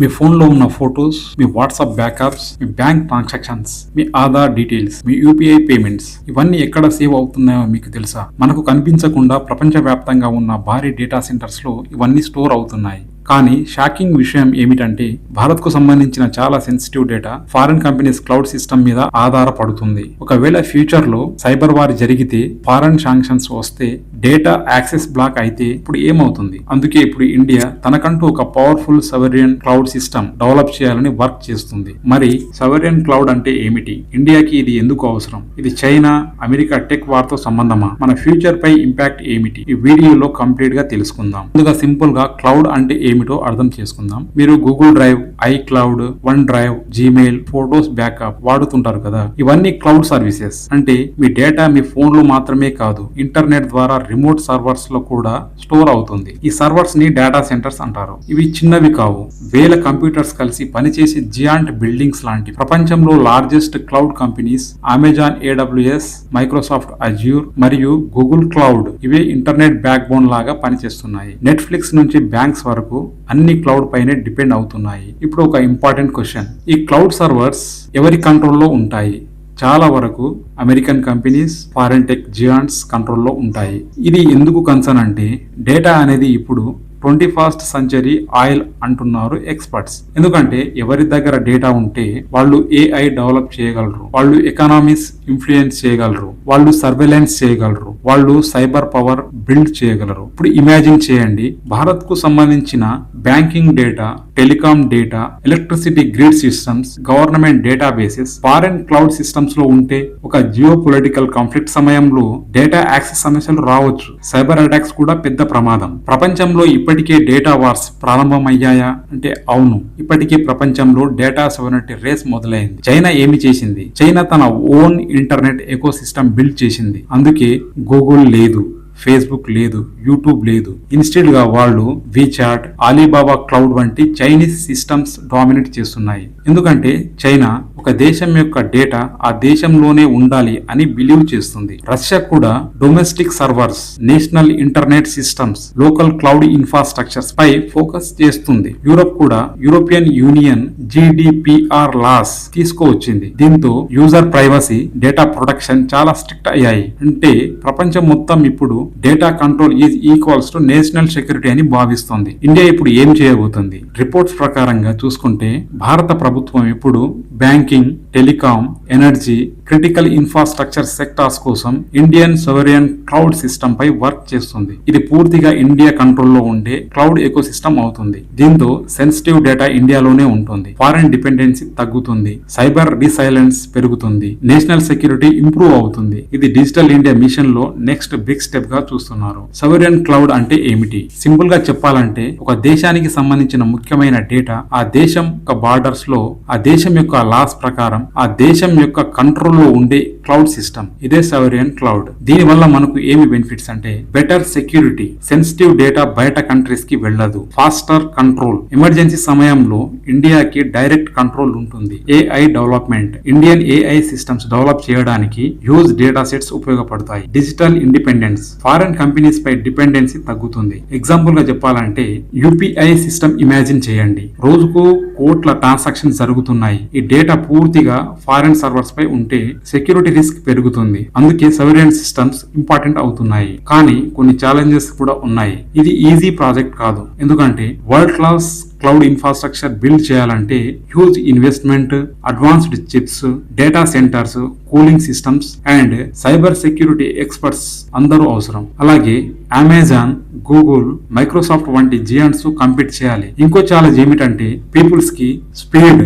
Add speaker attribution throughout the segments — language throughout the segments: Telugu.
Speaker 1: మీ ఫోన్లో ఉన్న ఫొటోస్, మీ వాట్సాప్ బ్యాకప్స్, మీ బ్యాంక్ ట్రాన్సాక్షన్స్, మీ ఆధార్ డీటెయిల్స్, మీ యూపీఐ పేమెంట్స్ ఇవన్నీ ఎక్కడ సేవ్ అవుతున్నాయో మీకు తెలుసా? మనకు కనిపించకుండా ప్రపంచవ్యాప్తంగా ఉన్న భారీ డేటా సెంటర్స్ లో ఇవన్నీ స్టోర్ అవుతున్నాయి. కానీ షాకింగ్ విషయం ఏమిటంటే భారత్ కు సంబంధించిన చాలా sensitive data foreign companies cloud system మీద ఆధారపడుతుంది. ఒకవేళ ఫ్యూచర్ లో సైబర్ వార్ జరిగితే, ఫారిన్ శాంక్షన్స్ వస్తే, డేటా యాక్సెస్ బ్లాక్ అయితే ఇప్పుడు ఏమవుతుంది? అందుకే ఇప్పుడు ఇండియా తనకంటూ ఒక పవర్ఫుల్ సవరియన్ క్లౌడ్ సిస్టమ్ డెవలప్ చేయాలని వర్క్ చేస్తుంది. మరి సవరియన్ క్లౌడ్ అంటే ఏమిటి? ఇండియాకి ఇది ఎందుకు అవసరం? ఇది చైనా, అమెరికా టెక్ వార్ తో సంబంధమా? మన ఫ్యూచర్ పై ఇంపాక్ట్ ఏమిటి? ఈ వీడియోలో కంప్లీట్ గా తెలుసుకుందాం. ముందుగా సింపుల్ గా క్లౌడ్ అంటే ఏమిటో అర్థం చేసుకుందాం. మీరు Google drive, iCloud, one drive, Gmail, photos backup వాడుతుంటారు కదా. ఇవన్నీ క్లౌడ్ సర్వీసెస్. అంటే మీ డేటా మీ ఫోన్ లో మాత్రమే కాదు, ఇంటర్నెట్ ద్వారా రిమోట్ సర్వర్స్ లో కూడా స్టోర్ అవుతుంది. ఈ సర్వర్స్ ని డేటా సెంటర్స్ అంటారు. ఇవి చిన్నవి కావు, వేల కంప్యూటర్స్ కలిసి పనిచేసే జియాంట్ బిల్డింగ్స్ లాంటి. ప్రపంచంలో largest cloud companies Amazon, AWS, Microsoft Azure మరియు గూగుల్ క్లౌడ్ ఇవే ఇంటర్నెట్ బ్యాక్ బోన్ లాగా పనిచేస్తున్నాయి. నెట్ఫ్లిక్స్ నుంచి బ్యాంక్స్ వరకు అన్ని క్లౌడ్ పైనే డిపెండ్ అవుతున్నాయి. ఇప్పుడు ఒక ఇంపార్టెంట్ క్వశ్చన్, ఈ క్లౌడ్ సర్వర్స్ ఎవరి కంట్రోల్లో ఉంటాయి? చాలా వరకు అమెరికన్ కంపెనీస్, ఫారెన్ టెక్ జియాంట్స్ కంట్రోల్లో ఉంటాయి. ఇది ఎందుకు కన్సర్న్ అంటే, డేటా అనేది ఇప్పుడు 21st సెంచరీ ఆయిల్ అంటున్నారు ఎక్స్పర్ట్స్. ఎందుకంటే ఎవరి దగ్గర డేటా ఉంటే వాళ్ళు ఏఐ డెవలప్ చేయగలరు, వాళ్ళు ఎకనామీస్ ఇన్ఫ్లుయెన్స్ చేయగలరు, వాళ్ళు సర్వేలెన్స్ చేయగలరు, వాళ్ళు సైబర్ పవర్ బిల్డ్ చేయగలరు. ఇప్పుడు ఇమాజిన్ చేయండి, భారత్ కు సంబంధించిన banking data, telecom data, electricity grid systems, government data bases foreign cloud systems లో ఉంటే ఒక జియో పొలిటికల్ కాన్ఫ్లిక్ట్ సమయంలో డేటా యాక్సెస్ సమస్యలు రావచ్చు. సైబర్ అటాక్స్ కూడా పెద్ద ప్రమాదం. ప్రపంచంలో ఇప్పటికే డేటా వార్స్ ప్రారంభమయ్యాయా అంటే అవును. ఇప్పటికే ప్రపంచంలో డేటా సోవరెనిటీ రేస్ మొదలైంది. చైనా ఏమి చేసింది? చైనా తన own internet eco system build చేసింది. అందుకే గూగుల్ లేదు, ఫేస్బుక్ లేదు, యూట్యూబ్ లేదు. ఇన్స్టెడ్ గా వాళ్ళు వీచాట్, అలీబాబా క్లౌడ్ వంటి చైనీస్ సిస్టమ్స్ డామినేట్ చేస్తున్నాయి. ఎందుకంటే చైనా ఒక దేశం యొక్క డేటా ఆ దేశంలోనే ఉండాలి అని బిలీవ్ చేస్తుంది. రష్యా కూడా domestic servers, national internet systems, local cloud infrastructures పై ఫోకస్ చేస్తుంది. యూరోప్ కూడా యూరోపియన్ యూనియన్ GDPR లాస్ తీసుకువచ్చింది. దీంతో యూజర్ ప్రైవసీ, డేటా ప్రొటెక్షన్ చాలా స్ట్రిక్ట్ అయ్యాయి. అంటే ప్రపంచం మొత్తం ఇప్పుడు data control is equals to national security అని భావిస్తోంది. ఇండియా ఇప్పుడు ఏం చేయబోతుంది? రిపోర్ట్స్ ప్రకారంగా చూసుకుంటే భారత ప్రభుత్వం ఇప్పుడు banking, telecom, energy, critical infrastructure sectors కోసం ఇండియన్ సోవరియన్ క్లౌడ్ సిస్టమ్ పై వర్క్ చేస్తుంది. ఇది పూర్తిగా ఇండియా కంట్రోల్లో ఉండే క్లౌడ్ ఎకో సిస్టమ్ అవుతుంది. దీంతో సెన్సిటివ్ డేటా ఇండియాలోనే ఉంటుంది, ఫారెన్ డిపెండెన్సీ తగ్గుతుంది, సైబర్ రిసైలెన్స్ పెరుగుతుంది, నేషనల్ సెక్యూరిటీ ఇంప్రూవ్ అవుతుంది. ఇది డిజిటల్ ఇండియా మిషన్ లో నెక్స్ట్ బిగ్ స్టెప్ గా చూస్తున్నారు. సోవరియన్ క్లౌడ్ అంటే ఏమిటి? సింపుల్ గా చెప్పాలంటే, ఒక దేశానికి సంబంధించిన ముఖ్యమైన డేటా ఆ దేశం యొక్క బార్డర్స్ లో, ఆ దేశం యొక్క లాస్ ప్రకారం, ఆ దేశం యొక్క కంట్రోల్ లో ఉండే క్లౌడ్ సిస్టమ్. ఇదే సోవరియన్ క్లౌడ్. దీని వల్ల మనకు ఏమి బెనిఫిట్స్ అంటే, బెటర్ సెక్యూరిటీ, సెన్సిటివ్ డేటా బయట కంట్రీస్ కి వెళ్ళదు, ఫాస్టర్ కంట్రోల్, ఎమర్జెన్సీ సమయంలో ఇండియాకి డైరెక్ట్ కంట్రోల్ ఉంటుంది, AI development, Indian AI systems develop చేయడానికి హ్యూజ్ డేటా సెట్స్ ఉపయోగపడతాయి, డిజిటల్ ఇండిపెండెన్స్, ఫారెన్ కంపెనీస్ పై డిపెండెన్సీ తగ్గుతుంది. ఎగ్జాంపుల్ గా చెప్పాలంటే, యూపీఐ సిస్టమ్ ఇమాజిన్ చేయండి. రోజుకు కోట్ల ట్రాన్సాక్షన్ జరుగుతున్నాయి. ఈ డేటా పూర్తిగా ఫారెన్ సర్వర్స్ పై ఉంటే సెక్యూరిటీ రిస్క్ పెరుగుతుంది. అందుకే సోవరియన్ సిస్టమ్స్ ఇంపార్టెంట్ అవుతున్నాయి. కానీ కొన్ని ఛాలెంజెస్ కూడా ఉన్నాయి. ఇది ఈజీ ప్రాజెక్ట్ కాదు. ఎందుకంటే world class cloud infrastructure build చేయాలంటే huge investment, advanced chips, data centres, cooling systems and cyber security experts అందరూ అవసరం. అలాగే అమెజాన్, గూగుల్, మైక్రోసాఫ్ట్ వంటి జియాంట్స్ కంపీట్ చేయాలి. ఇంకో ఛాలెంజ్ ఏమిటంటే, పీపుల్స్ కి స్పీడ్,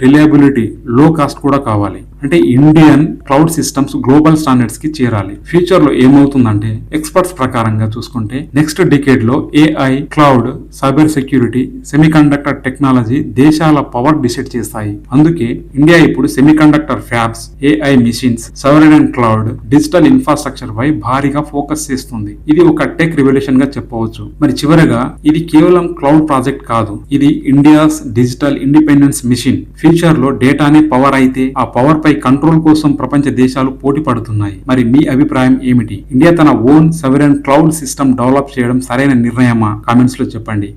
Speaker 1: రిలయబిలిటీ, లో కాస్ట్ కూడా కావాలి. అంటే Indian cloud systems global standards కి చేరాలి. ఫ్యూచర్ లో ఏమవుతుందంటే, ఎక్స్పర్ట్స్ ప్రకారంగా చూసుకుంటే నెక్స్ట్ డికేడ్ లో AI, cloud, cyber security, semiconductor technology దేశాల పవర్ డిసైడ్ చేస్తాయి. అందుకే ఇండియా ఇప్పుడు semiconductor fabs, AI missions, sovereign cloud, digital infrastructure పై భారీగా ఫోకస్ చేస్తుంది. ఇది ఒక టెక్ రివల్యూషన్ గా చెప్పవచ్చు. మరి చివరగా, ఇది కేవలం క్లౌడ్ ప్రాజెక్ట్ కాదు, ఇది India's digital independence mission. Future లో డేటానే పవర్ అయితే, ఆ పవర్ పై కంట్రోల్ కోసం ప్రపంచ దేశాలు పోటీ పడుతున్నాయి. మరి మీ అభిప్రాయం ఏమిటి? ఇండియా తన own sovereign cloud system develop చేయడం సరైన నిర్ణయమా? కామెంట్స్ లో చెప్పండి.